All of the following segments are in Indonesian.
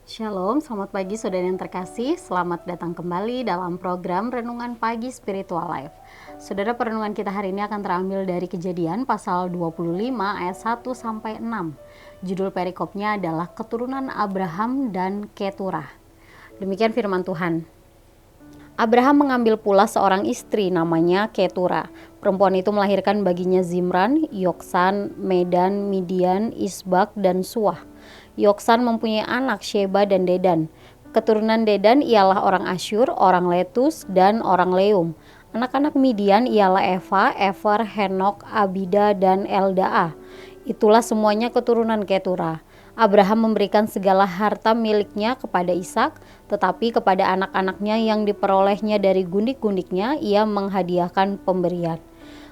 Shalom, selamat pagi saudara yang terkasih. Selamat datang kembali dalam program Renungan Pagi Spiritual Life. Saudara, perenungan kita hari ini akan terambil dari Kejadian pasal 25 ayat 1 sampai 6. Judul perikopnya adalah Keturunan Abraham dan Keturah. Demikian firman Tuhan. Abraham mengambil pula seorang istri namanya Keturah. Perempuan itu melahirkan baginya Zimran, Yoksan, Medan, Midian, Isbak, dan Suah. Yoksan mempunyai anak Sheba dan Dedan. Keturunan Dedan ialah orang Asyur, orang Letus, dan orang Leum. Anak-anak Midian ialah Eva, Efer, Henok, Abida, dan Eldaa. Itulah semuanya keturunan Keturah. Abraham memberikan segala harta miliknya kepada Ishak, tetapi kepada anak-anaknya yang diperolehnya dari gundik-gundiknya ia menghadiahkan pemberian.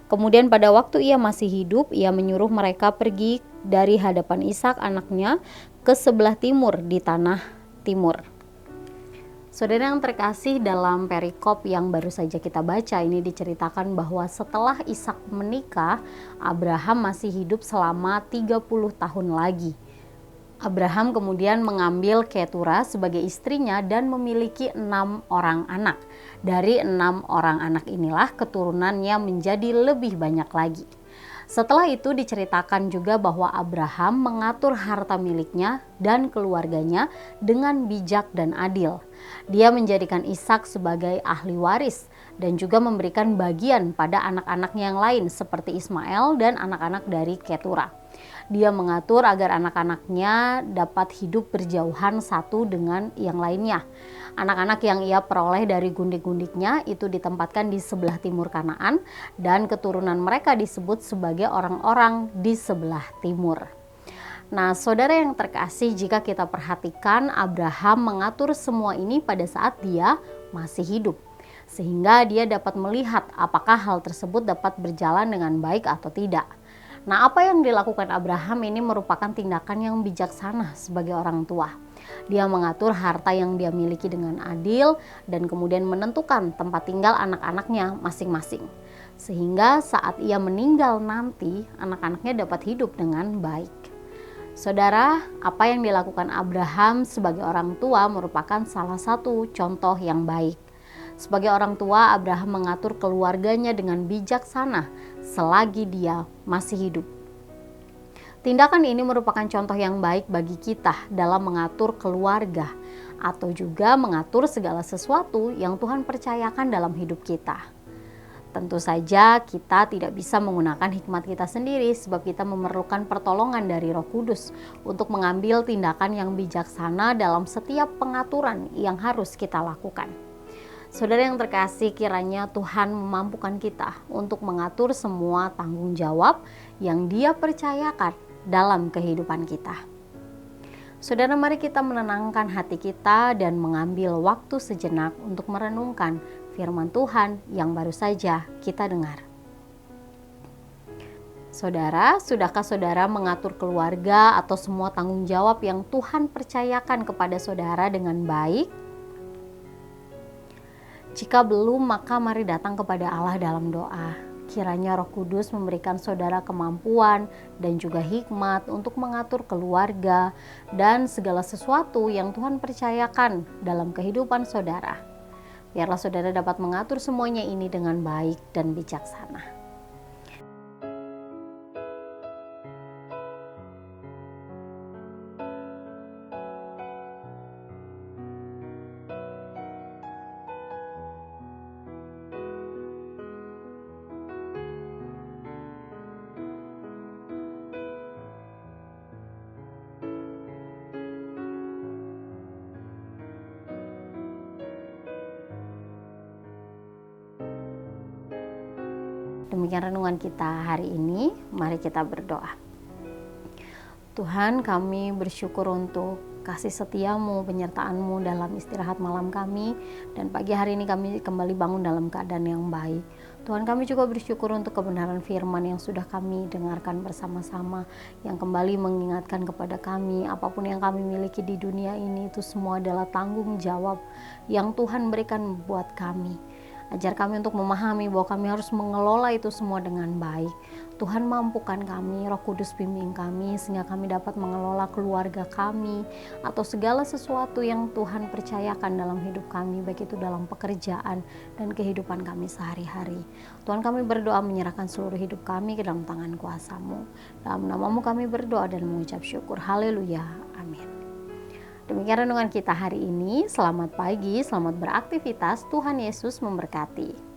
Kemudian pada waktu ia masih hidup, ia menyuruh mereka pergi dari hadapan Ishak anaknya ke sebelah timur di tanah timur. Saudara yang terkasih, dalam perikop yang baru saja kita baca ini diceritakan bahwa setelah Ishak menikah, Abraham masih hidup selama 30 tahun lagi. Abraham kemudian mengambil Keturah sebagai istrinya dan memiliki 6 orang anak. Dari 6 orang anak inilah keturunannya menjadi lebih banyak lagi. Setelah itu diceritakan juga bahwa Abraham mengatur harta miliknya dan keluarganya dengan bijak dan adil. Dia menjadikan Ishak sebagai ahli waris dan juga memberikan bagian pada anak-anaknya yang lain seperti Ismail dan anak-anak dari Keturah. Dia mengatur agar anak-anaknya dapat hidup berjauhan satu dengan yang lainnya. Anak-anak yang ia peroleh dari gundik-gundiknya itu ditempatkan di sebelah timur Kanaan dan keturunan mereka disebut sebagai orang-orang di sebelah timur. Nah, saudara yang terkasih, jika kita perhatikan Abraham mengatur semua ini pada saat dia masih hidup, sehingga dia dapat melihat apakah hal tersebut dapat berjalan dengan baik atau tidak. Nah, apa yang dilakukan Abraham ini merupakan tindakan yang bijaksana sebagai orang tua. Dia mengatur harta yang dia miliki dengan adil dan kemudian menentukan tempat tinggal anak-anaknya masing-masing. Sehingga saat ia meninggal nanti, anak-anaknya dapat hidup dengan baik. Saudara, apa yang dilakukan Abraham sebagai orang tua merupakan salah satu contoh yang baik. Sebagai orang tua, Abraham mengatur keluarganya dengan bijaksana selagi dia masih hidup. Tindakan ini merupakan contoh yang baik bagi kita dalam mengatur keluarga atau juga mengatur segala sesuatu yang Tuhan percayakan dalam hidup kita. Tentu saja kita tidak bisa menggunakan hikmat kita sendiri sebab kita memerlukan pertolongan dari Roh Kudus untuk mengambil tindakan yang bijaksana dalam setiap pengaturan yang harus kita lakukan. Saudara yang terkasih, kiranya Tuhan memampukan kita untuk mengatur semua tanggung jawab yang Dia percayakan dalam kehidupan kita. Saudara, mari kita menenangkan hati kita dan mengambil waktu sejenak untuk merenungkan firman Tuhan yang baru saja kita dengar. Saudara, sudahkah saudara mengatur keluarga atau semua tanggung jawab yang Tuhan percayakan kepada saudara dengan baik? Jika belum, maka mari datang kepada Allah dalam doa. Kiranya Roh Kudus memberikan saudara kemampuan dan juga hikmat untuk mengatur keluarga dan segala sesuatu yang Tuhan percayakan dalam kehidupan saudara. Biarlah saudara dapat mengatur semuanya ini dengan baik dan bijaksana. Demikian renungan kita hari ini. Mari kita berdoa. Tuhan, kami bersyukur untuk kasih setiamu, penyertaan-Mu dalam istirahat malam kami, dan pagi hari ini kami kembali bangun dalam keadaan yang baik. Tuhan, kami juga bersyukur untuk kebenaran firman yang sudah kami dengarkan bersama-sama, yang kembali mengingatkan kepada kami apapun yang kami miliki di dunia ini itu semua adalah tanggung jawab yang Tuhan berikan buat kami. Ajar kami untuk memahami bahwa kami harus mengelola itu semua dengan baik. Tuhan mampukan kami, Roh Kudus bimbing kami sehingga kami dapat mengelola keluarga kami atau segala sesuatu yang Tuhan percayakan dalam hidup kami, baik itu dalam pekerjaan dan kehidupan kami sehari-hari. Tuhan, kami berdoa menyerahkan seluruh hidup kami ke dalam tangan kuasa-Mu. Dalam nama-Mu kami berdoa dan mengucap syukur. Haleluya. Amin. Demikian renungan kita hari ini. Selamat pagi, selamat beraktivitas. Tuhan Yesus memberkati.